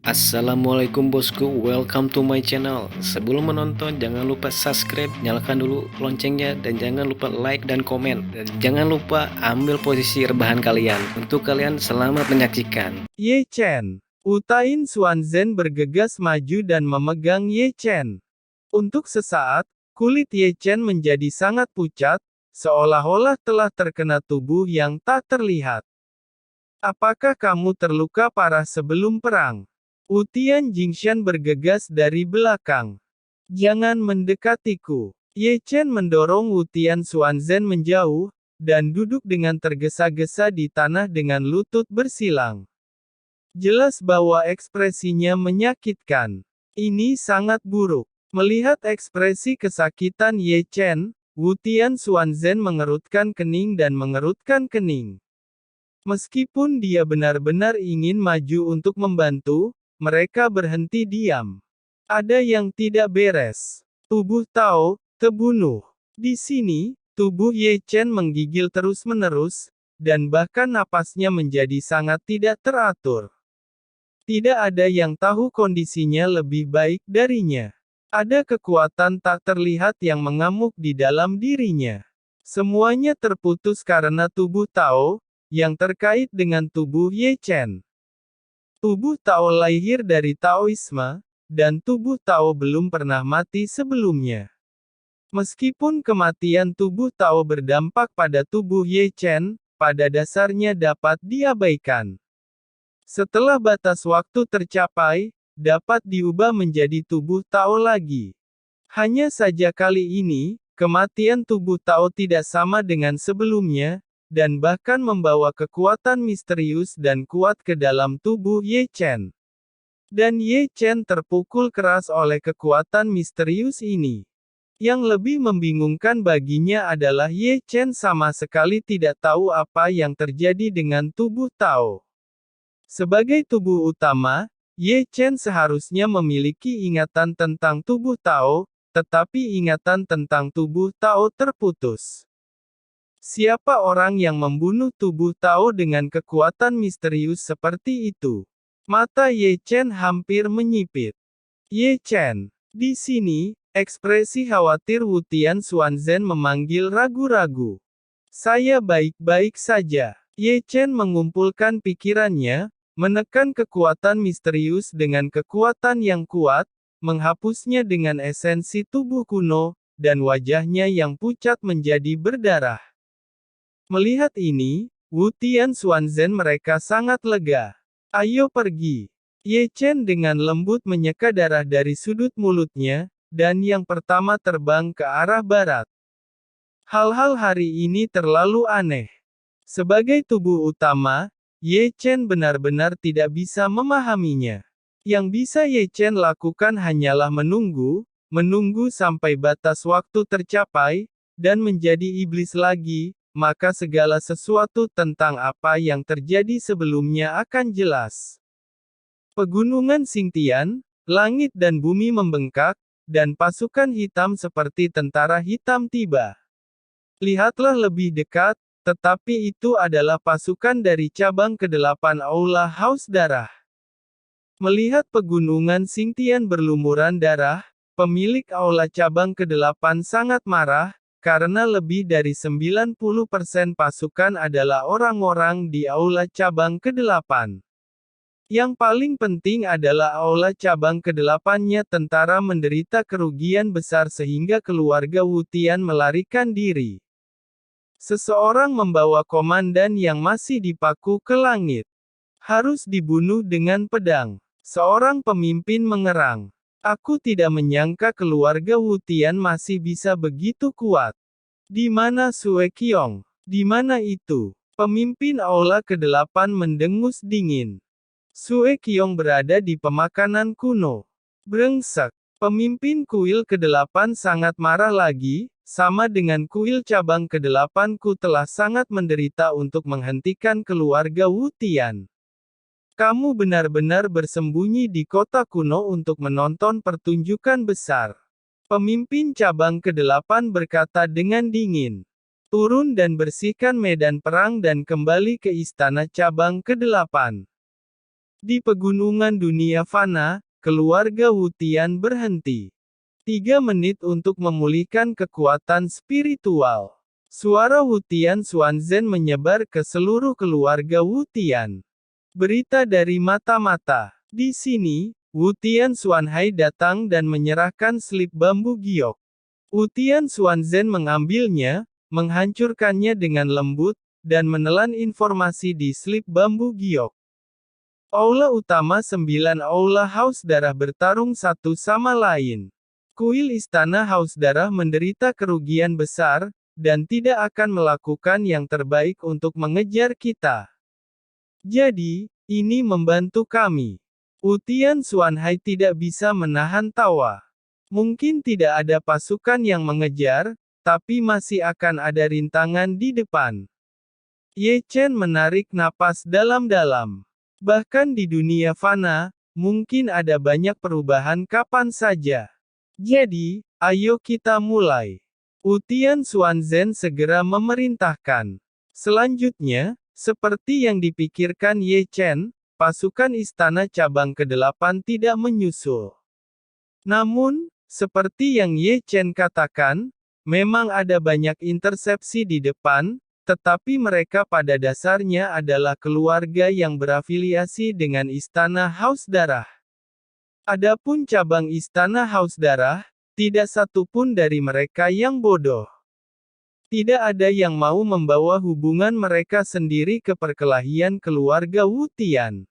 Assalamualaikum bosku, welcome to my channel. Sebelum menonton, jangan lupa subscribe, nyalakan dulu loncengnya, dan jangan lupa like dan komen. Dan jangan lupa ambil posisi rebahan kalian. Untuk kalian, selamat menyaksikan. Ye Chen. Utain Xuanzhen bergegas maju dan memegang Ye Chen. Untuk sesaat, kulit Ye Chen menjadi sangat pucat, seolah-olah telah terkena tubuh yang tak terlihat. Apakah kamu terluka parah sebelum perang? Utian Jingshan bergegas dari belakang. Jangan mendekatiku. Ye Chen mendorong Utian Xuanzhen menjauh, dan duduk dengan tergesa-gesa di tanah dengan lutut bersilang. Jelas bahwa ekspresinya menyakitkan. Ini sangat buruk. Melihat ekspresi kesakitan Ye Chen, Wutian Xuanzhen mengerutkan kening dan mengerutkan kening. Meskipun dia benar-benar ingin maju untuk membantu, mereka berhenti diam. Ada yang tidak beres. Tubuh Tao, terbunuh. Di sini, tubuh Ye Chen menggigil terus-menerus, dan bahkan napasnya menjadi sangat tidak teratur. Tidak ada yang tahu kondisinya lebih baik darinya. Ada kekuatan tak terlihat yang mengamuk di dalam dirinya. Semuanya terputus karena tubuh Tao, yang terkait dengan tubuh Ye Chen. Tubuh Tao lahir dari Taoisme, dan tubuh Tao belum pernah mati sebelumnya. Meskipun kematian tubuh Tao berdampak pada tubuh Ye Chen, pada dasarnya dapat diabaikan. Setelah batas waktu tercapai, dapat diubah menjadi tubuh Tao lagi. Hanya saja kali ini, kematian tubuh Tao tidak sama dengan sebelumnya, dan bahkan membawa kekuatan misterius dan kuat ke dalam tubuh Ye Chen. Dan Ye Chen terpukul keras oleh kekuatan misterius ini. Yang lebih membingungkan baginya adalah Ye Chen sama sekali tidak tahu apa yang terjadi dengan tubuh Tao. Sebagai tubuh utama, Ye Chen seharusnya memiliki ingatan tentang tubuh Tao, tetapi ingatan tentang tubuh Tao terputus. Siapa orang yang membunuh tubuh Tao dengan kekuatan misterius seperti itu? Mata Ye Chen hampir menyipit. Ye Chen. Di sini, ekspresi khawatir Wutian Xuanzhen memanggil ragu-ragu. Saya baik-baik saja. Ye Chen mengumpulkan pikirannya, menekan kekuatan misterius dengan kekuatan yang kuat, menghapusnya dengan esensi tubuh kuno, dan wajahnya yang pucat menjadi berdarah. Melihat ini, Wutian Xuanzhen mereka sangat lega. Ayo pergi. Ye Chen dengan lembut menyeka darah dari sudut mulutnya, dan yang pertama terbang ke arah barat. Hal-hal hari ini terlalu aneh. Sebagai tubuh utama, Ye Chen benar-benar tidak bisa memahaminya. Yang bisa Ye Chen lakukan hanyalah menunggu sampai batas waktu tercapai, dan menjadi iblis lagi, maka segala sesuatu tentang apa yang terjadi sebelumnya akan jelas. Pegunungan Xingtian, langit dan bumi membengkak, dan pasukan hitam seperti tentara hitam tiba. Lihatlah lebih dekat, tetapi itu adalah pasukan dari cabang ke-8 Aula Haus Darah. Melihat pegunungan Xingtian berlumuran darah, pemilik Aula cabang ke-8 sangat marah, karena lebih dari 90% pasukan adalah orang-orang di Aula cabang ke-8. Yang paling penting adalah Aula cabang ke-8-nya tentara menderita kerugian besar sehingga keluarga Wutian melarikan diri. Seseorang membawa komandan yang masih dipaku ke langit. Harus dibunuh dengan pedang. Seorang pemimpin mengerang. Aku tidak menyangka keluarga Wutian masih bisa begitu kuat. Di mana Sue Qiong? Di mana itu? Pemimpin Aula ke-8 mendengus dingin. Sue Qiong berada di pemakanan kuno. Brengsek. Pemimpin kuil ke-8 sangat marah lagi, sama dengan kuil cabang ke-8 ku telah sangat menderita untuk menghentikan keluarga Wutian. Kamu benar-benar bersembunyi di kota kuno untuk menonton pertunjukan besar. Pemimpin cabang ke-8 berkata dengan dingin. Turun dan bersihkan medan perang dan kembali ke istana cabang ke-8. Di pegunungan dunia fana, keluarga Wu Tian berhenti. 3 menit untuk memulihkan kekuatan spiritual. Suara Wu Tian Xuanzhen menyebar ke seluruh keluarga Wu Tian. Berita dari mata-mata. Di sini, Wu Tian Xuanhai datang dan menyerahkan slip bambu giok. Wu Tian Xuanzhen mengambilnya, menghancurkannya dengan lembut, dan menelan informasi di slip bambu giok. Aula utama 9 aula haus darah bertarung satu sama lain. Kuil istana haus darah menderita kerugian besar, dan tidak akan melakukan yang terbaik untuk mengejar kita. Jadi, ini membantu kami. Utian Xuanhai tidak bisa menahan tawa. Mungkin tidak ada pasukan yang mengejar, tapi masih akan ada rintangan di depan. Ye Chen menarik napas dalam-dalam. Bahkan di dunia fana, mungkin ada banyak perubahan kapan saja. Jadi, ayo kita mulai. Utian Xuanzhen segera memerintahkan. Selanjutnya, seperti yang dipikirkan Ye Chen, pasukan istana cabang ke-8 tidak menyusul. Namun, seperti yang Ye Chen katakan, memang ada banyak intersepsi di depan, tetapi mereka pada dasarnya adalah keluarga yang berafiliasi dengan Istana Haus Darah. Adapun cabang Istana Haus Darah, tidak satu pun dari mereka yang bodoh. Tidak ada yang mau membawa hubungan mereka sendiri ke perkelahian keluarga Wu Tian.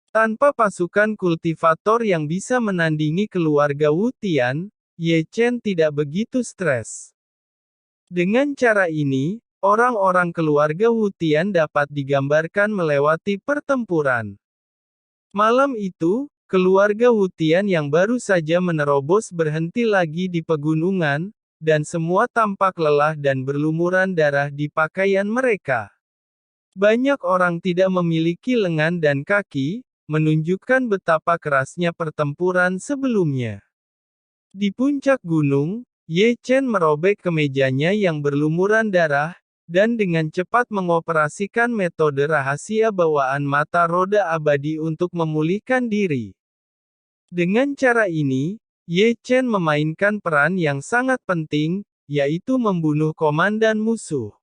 Tanpa pasukan kultivator yang bisa menandingi keluarga Wu Tian, Ye Chen tidak begitu stres. Dengan cara ini, orang-orang keluarga Wu Tian dapat digambarkan melewati pertempuran. Malam itu, keluarga Wu Tian yang baru saja menerobos berhenti lagi di pegunungan, dan semua tampak lelah dan berlumuran darah di pakaian mereka. Banyak orang tidak memiliki lengan dan kaki, menunjukkan betapa kerasnya pertempuran sebelumnya. Di puncak gunung, Ye Chen merobek kemejanya yang berlumuran darah, dan dengan cepat mengoperasikan metode rahasia bawaan mata roda abadi untuk memulihkan diri. Dengan cara ini, Ye Chen memainkan peran yang sangat penting, yaitu membunuh komandan musuh.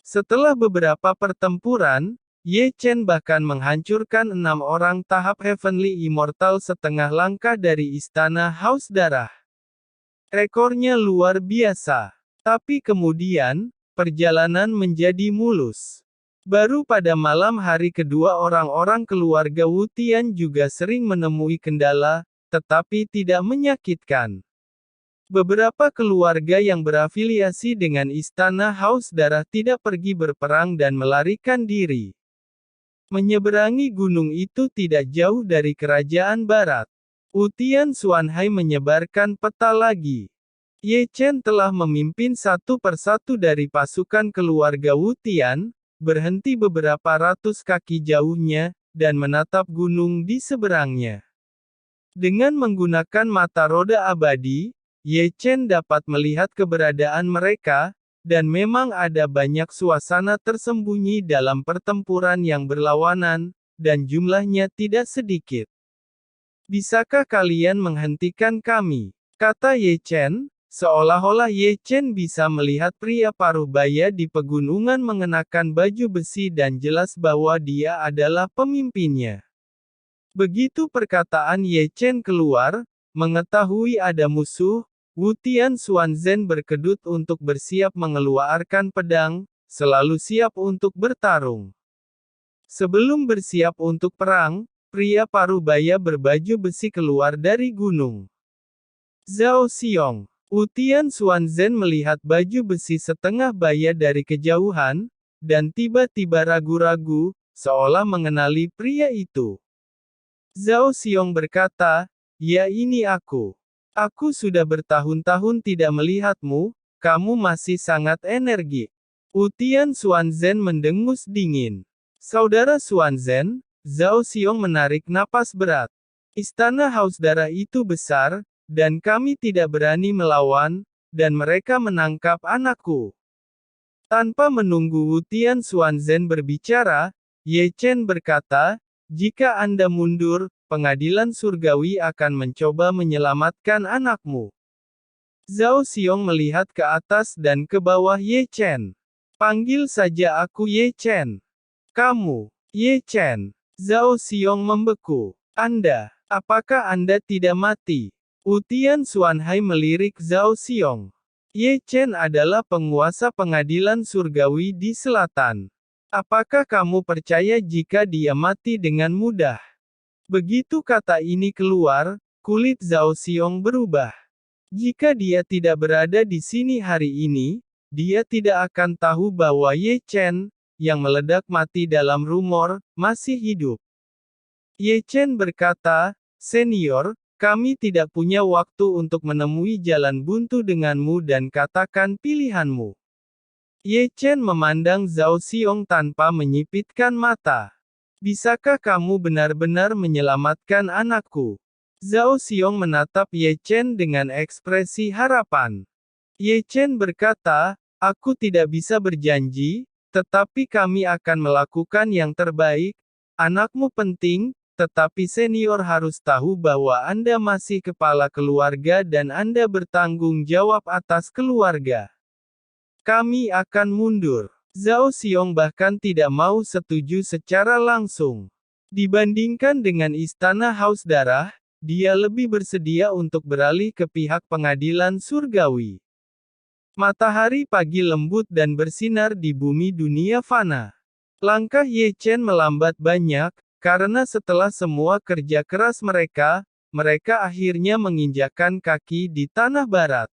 Setelah beberapa pertempuran, Ye Chen bahkan menghancurkan 6 orang tahap Heavenly Immortal setengah langkah dari Istana Haus Darah. Rekornya luar biasa. Tapi kemudian, perjalanan menjadi mulus. Baru pada malam hari kedua orang-orang keluarga Wu Tian juga sering menemui kendala, tetapi tidak menyakitkan. Beberapa keluarga yang berafiliasi dengan Istana Haus Darah tidak pergi berperang dan melarikan diri. Menyeberangi gunung itu tidak jauh dari kerajaan barat. Utian Xuanhai menyebarkan peta lagi. Ye Chen telah memimpin satu persatu dari pasukan keluarga Wu Tian, berhenti beberapa ratus kaki jauhnya, dan menatap gunung di seberangnya. Dengan menggunakan mata roda abadi, Ye Chen dapat melihat keberadaan mereka, dan memang ada banyak suasana tersembunyi dalam pertempuran yang berlawanan, dan jumlahnya tidak sedikit. Bisakah kalian menghentikan kami? Kata Ye Chen. Seolah-olah Ye Chen bisa melihat pria paruh baya di pegunungan mengenakan baju besi dan jelas bahwa dia adalah pemimpinnya. Begitu perkataan Ye Chen keluar, mengetahui ada musuh, Wu Tian Xuanzhen berkedut untuk bersiap mengeluarkan pedang, selalu siap untuk bertarung. Sebelum bersiap untuk perang, pria paruh baya berbaju besi keluar dari gunung. Zhao Xiong. Utian Xuanzhen melihat baju besi setengah baya dari kejauhan, dan tiba-tiba ragu-ragu, seolah mengenali pria itu. Zhao Xiong berkata, "Ya ini aku. Aku sudah bertahun-tahun tidak melihatmu, kamu masih sangat energik." Utian Xuanzhen mendengus dingin. Saudara Xuanzhen, Zhao Xiong menarik napas berat. Istana Haus Darah itu besar, dan kami tidak berani melawan, dan mereka menangkap anakku. Tanpa menunggu Wu Tian Xuanzhen berbicara, Ye Chen berkata, Jika Anda mundur, pengadilan surgawi akan mencoba menyelamatkan anakmu. Zhao Xiong melihat ke atas dan ke bawah Ye Chen. Panggil saja aku Ye Chen. Kamu, Ye Chen. Zhao Xiong membeku. Apakah Anda tidak mati? Utian Xuanhai melirik Zhao Xiong. Ye Chen adalah penguasa pengadilan surgawi di selatan. Apakah kamu percaya jika dia mati dengan mudah? Begitu kata ini keluar, kulit Zhao Xiong berubah. Jika dia tidak berada di sini hari ini, dia tidak akan tahu bahwa Ye Chen, yang meledak mati dalam rumor, masih hidup. Ye Chen berkata, "Senior, kami tidak punya waktu untuk menemui jalan buntu denganmu dan katakan pilihanmu." Ye Chen memandang Zhao Xiong tanpa menyipitkan mata. "Bisakah kamu benar-benar menyelamatkan anakku?" Zhao Xiong menatap Ye Chen dengan ekspresi harapan. Ye Chen berkata, "Aku tidak bisa berjanji, tetapi kami akan melakukan yang terbaik. Anakmu penting, tetapi senior harus tahu bahwa Anda masih kepala keluarga dan Anda bertanggung jawab atas keluarga. Kami akan mundur." Zhao Xiong bahkan tidak mau setuju secara langsung. Dibandingkan dengan Istana Haus Darah, dia lebih bersedia untuk beralih ke pihak pengadilan surgawi. Matahari pagi lembut dan bersinar di bumi dunia fana. Langkah Ye Chen melambat banyak, karena setelah semua kerja keras mereka akhirnya menginjakkan kaki di tanah barat.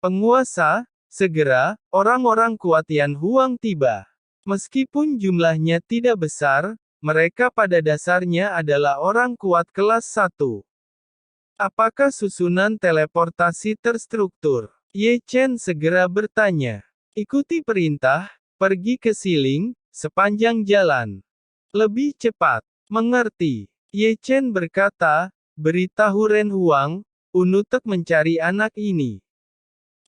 Penguasa, segera, orang-orang kuat Yan Huang tiba. Meskipun jumlahnya tidak besar, mereka pada dasarnya adalah orang kuat kelas 1. Apakah susunan teleportasi terstruktur? Ye Chen segera bertanya. Ikuti perintah, pergi ke Siling, sepanjang jalan. Lebih cepat. Mengerti. Ye Chen berkata, beritahu Ren Huang, Unutek mencari anak ini.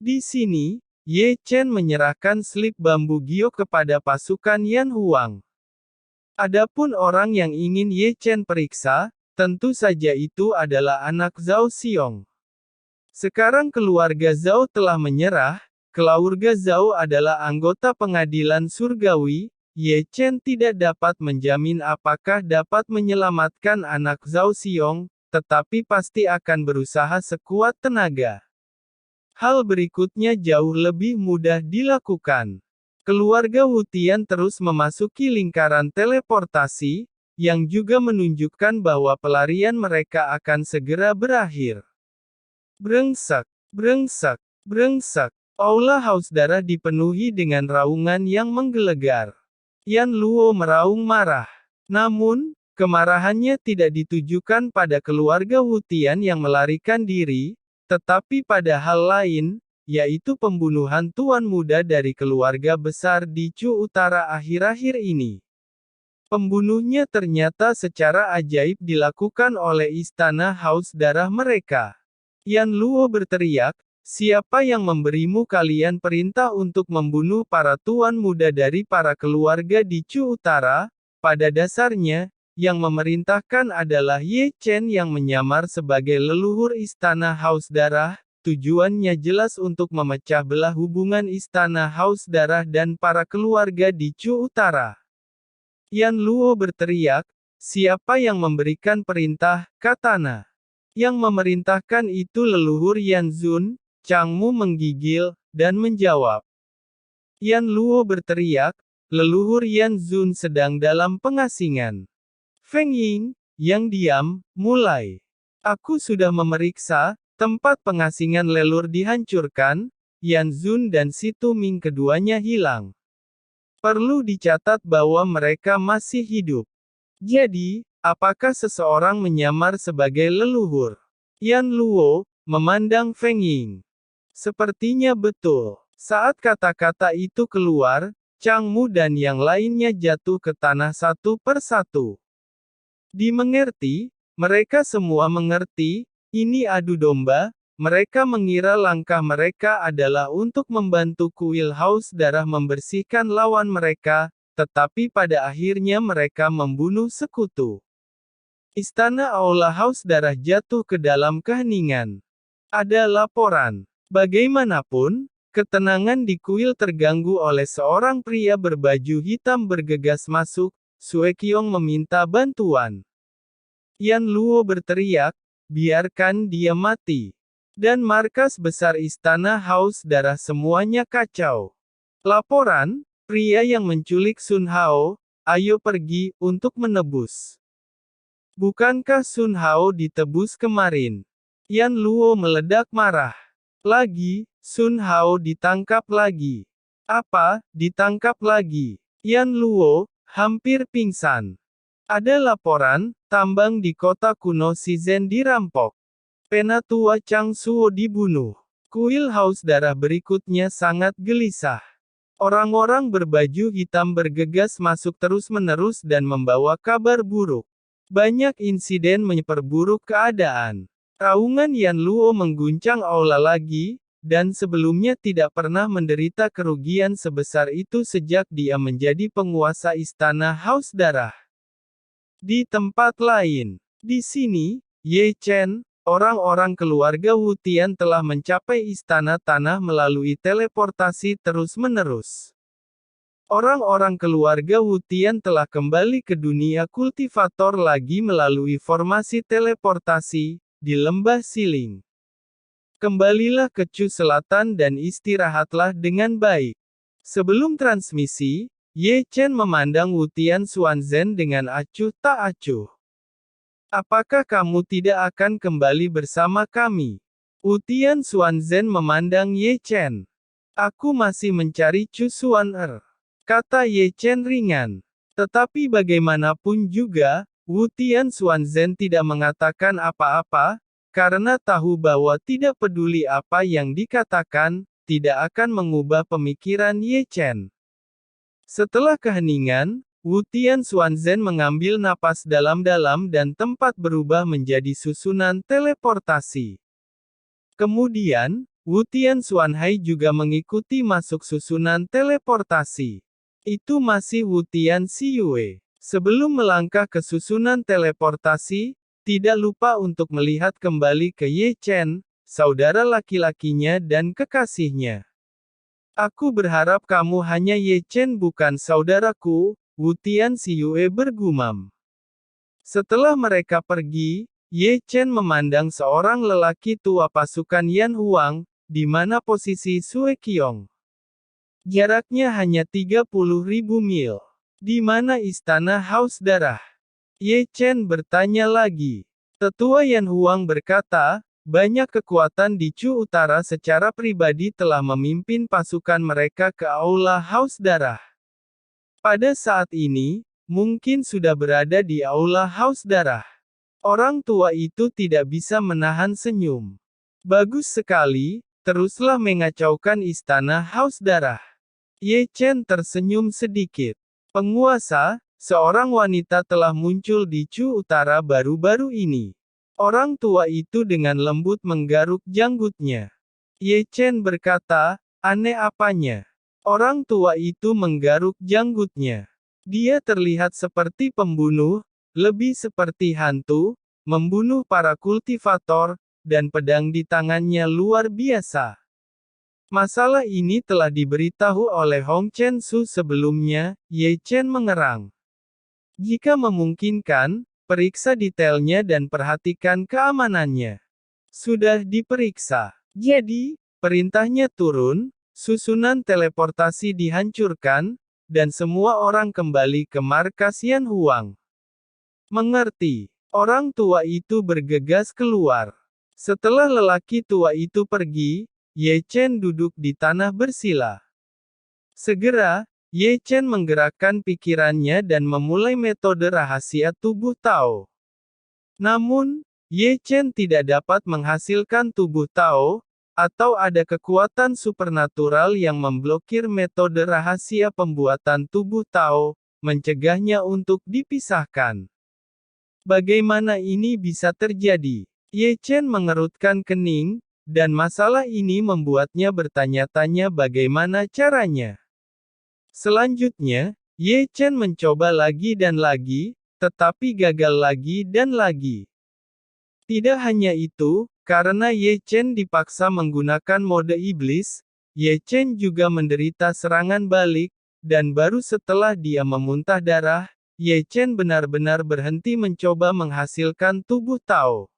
Di sini, Ye Chen menyerahkan slip bambu giok kepada pasukan Yan Huang. Adapun orang yang ingin Ye Chen periksa, tentu saja itu adalah anak Zhao Xiong. Sekarang keluarga Zhao telah menyerah, keluarga Zhao adalah anggota pengadilan surgawi, Ye Chen tidak dapat menjamin apakah dapat menyelamatkan anak Zhao Xiong, tetapi pasti akan berusaha sekuat tenaga. Hal berikutnya jauh lebih mudah dilakukan. Keluarga Wu Tian terus memasuki lingkaran teleportasi, yang juga menunjukkan bahwa pelarian mereka akan segera berakhir. Brengsek, brengsek, brengsek. Aula Haus Darah dipenuhi dengan raungan yang menggelegar. Yan Luo meraung marah. Namun, kemarahannya tidak ditujukan pada keluarga Wu Tian yang melarikan diri, tetapi pada hal lain, yaitu pembunuhan tuan muda dari keluarga besar di Chu Utara akhir-akhir ini. Pembunuhnya ternyata secara ajaib dilakukan oleh Istana Haus Darah mereka. Yan Luo berteriak, siapa yang memberimu kalian perintah untuk membunuh para tuan muda dari para keluarga di Chu Utara? Pada dasarnya, yang memerintahkan adalah Ye Chen yang menyamar sebagai leluhur Istana Haus Darah. Tujuannya jelas untuk memecah belah hubungan Istana Haus Darah dan para keluarga di Chu Utara. Yan Luo berteriak, siapa yang memberikan perintah, Katana? Yang memerintahkan itu leluhur Yan Zun. Changmu menggigil, dan menjawab. Yan Luo berteriak, leluhur Yan Zun sedang dalam pengasingan. Feng Ying, yang diam, mulai. Aku sudah memeriksa, tempat pengasingan leluhur dihancurkan, Yan Zun dan Si Tuming keduanya hilang. Perlu dicatat bahwa mereka masih hidup. Jadi, apakah seseorang menyamar sebagai leluhur? Yan Luo memandang Feng Ying. Sepertinya betul. Saat kata-kata itu keluar, Changmu dan yang lainnya jatuh ke tanah satu persatu. Dimengerti, mereka semua mengerti, ini adu domba, mereka mengira langkah mereka adalah untuk membantu kuil Haus Darah membersihkan lawan mereka, tetapi pada akhirnya mereka membunuh sekutu. Istana Aula Haus Darah jatuh ke dalam keheningan. Ada laporan. Bagaimanapun, ketenangan di kuil terganggu oleh seorang pria berbaju hitam bergegas masuk. Sue Qiong meminta bantuan. Yan Luo berteriak, biarkan dia mati. Dan markas besar Istana Haus Darah semuanya kacau. Laporan, pria yang menculik Sun Hao, ayo pergi untuk menebus. Bukankah Sun Hao ditebus kemarin? Yan Luo meledak marah. Lagi, Sun Hao ditangkap lagi. Apa, ditangkap lagi? Yan Luo, hampir pingsan. Ada laporan, tambang di kota kuno Shizhen dirampok. Penatua Chang Suo dibunuh. Kuil Haus Darah berikutnya sangat gelisah. Orang-orang berbaju hitam bergegas masuk terus-menerus dan membawa kabar buruk. Banyak insiden memperburuk keadaan. Raungan Yan Luo mengguncang aula lagi, dan sebelumnya tidak pernah menderita kerugian sebesar itu sejak dia menjadi penguasa Istana Haus Darah. Di tempat lain, di sini, Ye Chen, orang-orang keluarga Wu Tian telah mencapai Istana Tanah melalui teleportasi terus-menerus. Orang-orang keluarga Wu Tian telah kembali ke dunia kultivator lagi melalui formasi teleportasi, di lembah Siling. Kembalilah ke Chu Selatan dan istirahatlah dengan baik. Sebelum transmisi, Ye Chen memandang Wu Tian Xuanzhen dengan acuh tak acuh. Apakah kamu tidak akan kembali bersama kami? Wu Tian Xuanzhen memandang Ye Chen. Aku masih mencari Chu Xuan kata Ye Chen ringan. Tetapi bagaimanapun juga, Wu Tian Xuanzhen tidak mengatakan apa-apa, karena tahu bahwa tidak peduli apa yang dikatakan, tidak akan mengubah pemikiran Ye Chen. Setelah keheningan, Wu Tian Xuanzhen mengambil napas dalam-dalam dan tempat berubah menjadi susunan teleportasi. Kemudian, Wu Tian Xuanhai juga mengikuti masuk susunan teleportasi. Itu masih Wu Tian Xiyue. Sebelum melangkah ke susunan teleportasi, tidak lupa untuk melihat kembali ke Ye Chen, saudara laki-lakinya dan kekasihnya. Aku berharap kamu hanya Ye Chen bukan saudaraku, Wu Tian Xiyue bergumam. Setelah mereka pergi, Ye Chen memandang seorang lelaki tua pasukan Yan Huang, di mana posisi Sue Qiong. Jaraknya hanya 30.000 mil. Di mana Istana Haus Darah? Ye Chen bertanya lagi. Tetua Yan Huang berkata, banyak kekuatan di Chu Utara secara pribadi telah memimpin pasukan mereka ke Aula Haus Darah. Pada saat ini, mungkin sudah berada di Aula Haus Darah. Orang tua itu tidak bisa menahan senyum. Bagus sekali, teruslah mengacaukan Istana Haus Darah. Ye Chen tersenyum sedikit. Penguasa, seorang wanita telah muncul di Chu Utara baru-baru ini. Orang tua itu dengan lembut menggaruk janggutnya. Ye Chen berkata, aneh apanya? Orang tua itu menggaruk janggutnya. Dia terlihat seperti pembunuh, lebih seperti hantu, membunuh para kultivator, dan pedang di tangannya luar biasa. Masalah ini telah diberitahu oleh Hong Chen Su sebelumnya, Ye Chen mengerang. Jika memungkinkan, periksa detailnya dan perhatikan keamanannya. Sudah diperiksa. Jadi, perintahnya turun, susunan teleportasi dihancurkan, dan semua orang kembali ke markas Yan Huang. Mengerti. Orang tua itu bergegas keluar. Setelah lelaki tua itu pergi, Ye Chen duduk di tanah bersila. Segera, Ye Chen menggerakkan pikirannya dan memulai metode rahasia tubuh Tao. Namun, Ye Chen tidak dapat menghasilkan tubuh Tao, atau ada kekuatan supernatural yang memblokir metode rahasia pembuatan tubuh Tao, mencegahnya untuk dipisahkan. Bagaimana ini bisa terjadi? Ye Chen mengerutkan kening, dan masalah ini membuatnya bertanya-tanya bagaimana caranya. Selanjutnya, Ye Chen mencoba lagi dan lagi, tetapi gagal lagi dan lagi. Tidak hanya itu, karena Ye Chen dipaksa menggunakan mode iblis, Ye Chen juga menderita serangan balik, dan baru setelah dia memuntah darah, Ye Chen benar-benar berhenti mencoba menghasilkan tubuh Tao.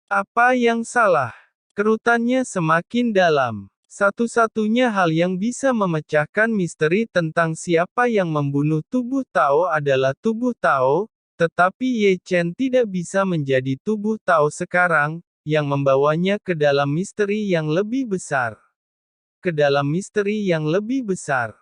Apa yang salah? Kerutannya semakin dalam. Satu-satunya hal yang bisa memecahkan misteri tentang siapa yang membunuh tubuh Tao adalah tubuh Tao, tetapi Ye Chen tidak bisa menjadi tubuh Tao sekarang, yang membawanya ke dalam misteri yang lebih besar. Ke dalam misteri yang lebih besar.